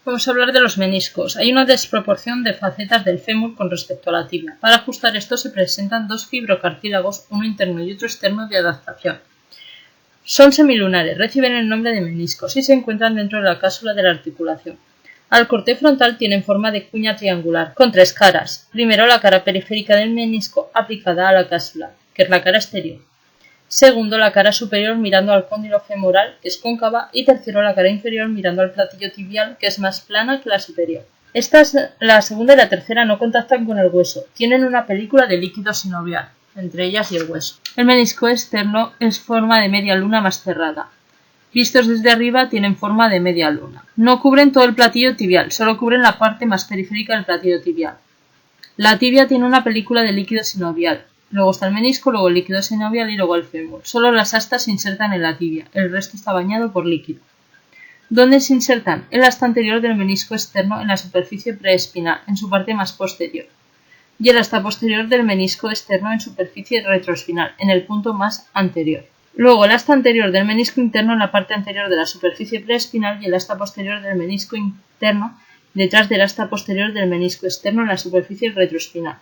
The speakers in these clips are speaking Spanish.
Vamos a hablar de los meniscos. Hay una desproporción de facetas del fémur con respecto a la tibia. Para ajustar esto se presentan dos fibrocartílagos, uno interno y otro externo de adaptación. Son semilunares, reciben el nombre de meniscos y se encuentran dentro de la cápsula de la articulación. Al corte frontal tienen forma de cuña triangular, con tres caras. Primero la cara periférica del menisco aplicada a la cápsula, que es la cara exterior. Segundo, la cara superior mirando al cóndilo femoral, que es cóncava, y tercero, la cara inferior mirando al platillo tibial, que es más plana que la superior. La segunda y la tercera no contactan con el hueso, tienen una película de líquido sinovial, entre ellas y el hueso. El menisco externo es forma de media luna más cerrada. Vistos desde arriba tienen forma de media luna. No cubren todo el platillo tibial, solo cubren la parte más periférica del platillo tibial. La tibia tiene una película de líquido sinovial. Luego está el menisco, luego el líquido sinovial y luego el fémur. Solo las astas se insertan en la tibia, el resto está bañado por líquido. ¿Dónde se insertan? En la asta anterior del menisco externo en la superficie preespinal, en su parte más posterior. Y en la asta posterior del menisco externo en superficie retroespinal, en el punto más anterior. Luego el asta anterior del menisco interno en la parte anterior de la superficie preespinal y el asta posterior del menisco interno detrás del asta posterior del menisco externo en la superficie retroespinal.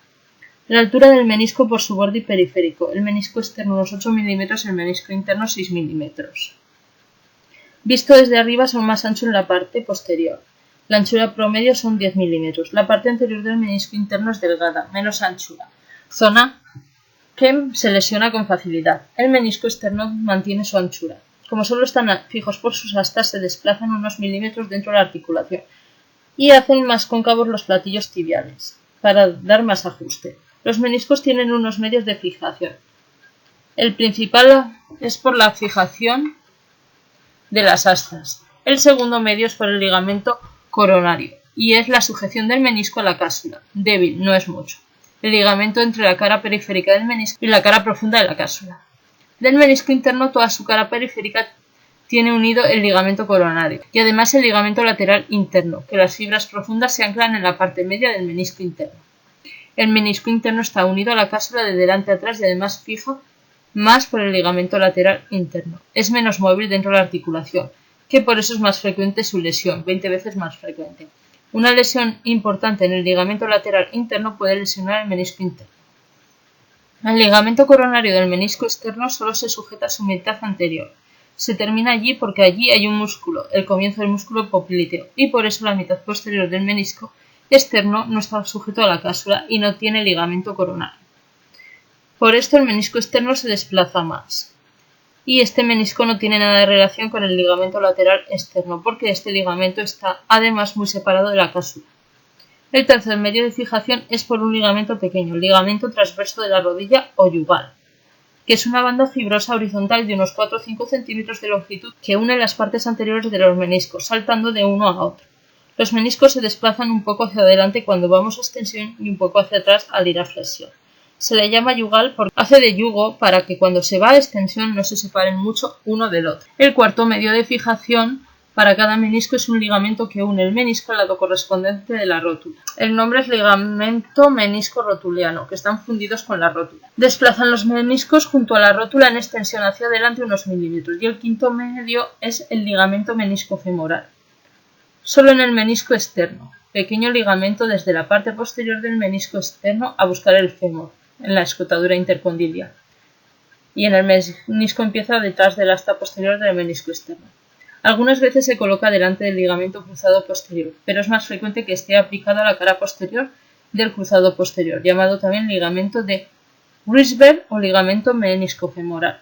La altura del menisco por su borde periférico, el menisco externo unos 8 mm, el menisco interno 6 mm. Visto desde arriba son más anchos en la parte posterior. La anchura promedio son 10 mm. La parte anterior del menisco interno es delgada, menos anchura, zona que se lesiona con facilidad. El menisco externo mantiene su anchura. Como solo están fijos por sus astas, se desplazan unos milímetros dentro de la articulación y hacen más cóncavos los platillos tibiales, para dar más ajuste. Los meniscos tienen unos medios de fijación. El principal es por la fijación de las astas. El segundo medio es por el ligamento coronario y es la sujeción del menisco a la cápsula. Débil, no es mucho. El ligamento entre la cara periférica del menisco y la cara profunda de la cápsula. Del menisco interno, toda su cara periférica tiene unido el ligamento coronario y además el ligamento lateral interno, que las fibras profundas se anclan en la parte media del menisco interno. El menisco interno está unido a la cápsula de delante a atrás y además fija más por el ligamento lateral interno. Es menos móvil dentro de la articulación, que por eso es más frecuente su lesión, 20 veces más frecuente. Una lesión importante en el ligamento lateral interno puede lesionar el menisco interno. El ligamento coronario del menisco externo solo se sujeta a su mitad anterior. Se termina allí porque allí hay un músculo, el comienzo del músculo popliteo, y por eso la mitad posterior del menisco externo no está sujeto a la cápsula y no tiene ligamento coronario. Por esto el menisco externo se desplaza más. Y este menisco no tiene nada de relación con el ligamento lateral externo, porque este ligamento está además muy separado de la cápsula. El tercer medio de fijación es por un ligamento pequeño, el ligamento transverso de la rodilla o yugal, que es una banda fibrosa horizontal de unos 4 o 5 centímetros de longitud que une las partes anteriores de los meniscos, saltando de uno a otro. Los meniscos se desplazan un poco hacia adelante cuando vamos a extensión y un poco hacia atrás al ir a flexión. Se le llama yugal porque hace de yugo para que cuando se va a extensión no se separen mucho uno del otro. El cuarto medio de fijación para cada menisco es un ligamento que une el menisco al lado correspondiente de la rótula. El nombre es ligamento menisco rotuliano, que están fundidos con la rótula. Desplazan los meniscos junto a la rótula en extensión hacia adelante unos milímetros. Y el quinto medio es el ligamento menisco femoral. Solo en el menisco externo, pequeño ligamento desde la parte posterior del menisco externo a buscar el fémur, en la escotadura intercondilia. Y en el menisco empieza detrás del asta posterior del menisco externo. Algunas veces se coloca delante del ligamento cruzado posterior, pero es más frecuente que esté aplicado a la cara posterior del cruzado posterior, llamado también ligamento de Rysberg o ligamento meniscofemoral.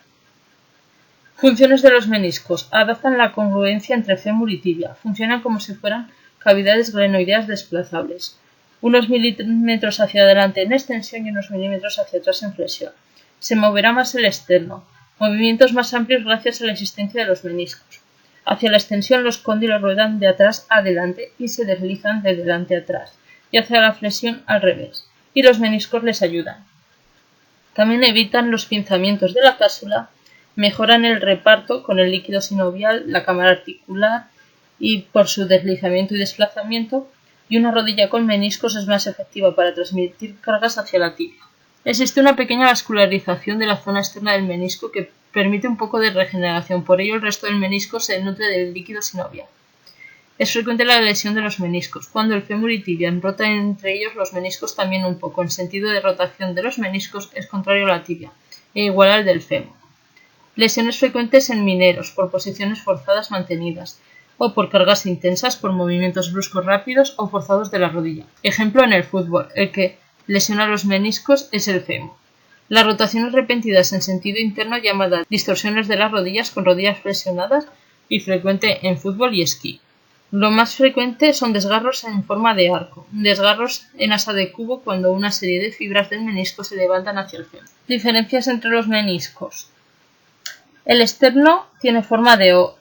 Funciones de los meniscos. Adaptan la congruencia entre fémur y tibia. Funcionan como si fueran cavidades glenoideas desplazables. Unos milímetros hacia adelante en extensión y unos milímetros hacia atrás en flexión. Se moverá más el externo. Movimientos más amplios gracias a la existencia de los meniscos. Hacia la extensión los cóndilos ruedan de atrás a adelante y se deslizan de delante a atrás. Y hacia la flexión al revés. Y los meniscos les ayudan. También evitan los pinzamientos de la cápsula. Mejoran el reparto con el líquido sinovial, la cámara articular y por su deslizamiento y desplazamiento, y una rodilla con meniscos es más efectiva para transmitir cargas hacia la tibia. Existe una pequeña vascularización de la zona externa del menisco que permite un poco de regeneración, por ello el resto del menisco se nutre del líquido sinovial. Es frecuente la lesión de los meniscos. Cuando el fémur y tibia rotan entre ellos, los meniscos también un poco. El sentido de rotación de los meniscos es contrario a la tibia e igual al del fémur. Lesiones frecuentes en mineros por posiciones forzadas mantenidas o por cargas intensas por movimientos bruscos rápidos o forzados de la rodilla. Ejemplo en el fútbol, el que lesiona los meniscos es el fémur. Las rotaciones repentinas en sentido interno llamadas distorsiones de las rodillas con rodillas flexionadas y frecuente en fútbol y esquí. Lo más frecuente son desgarros en forma de arco, desgarros en asa de cubo cuando una serie de fibras del menisco se levantan hacia el fémur. Diferencias entre los meniscos. El externo tiene forma de O,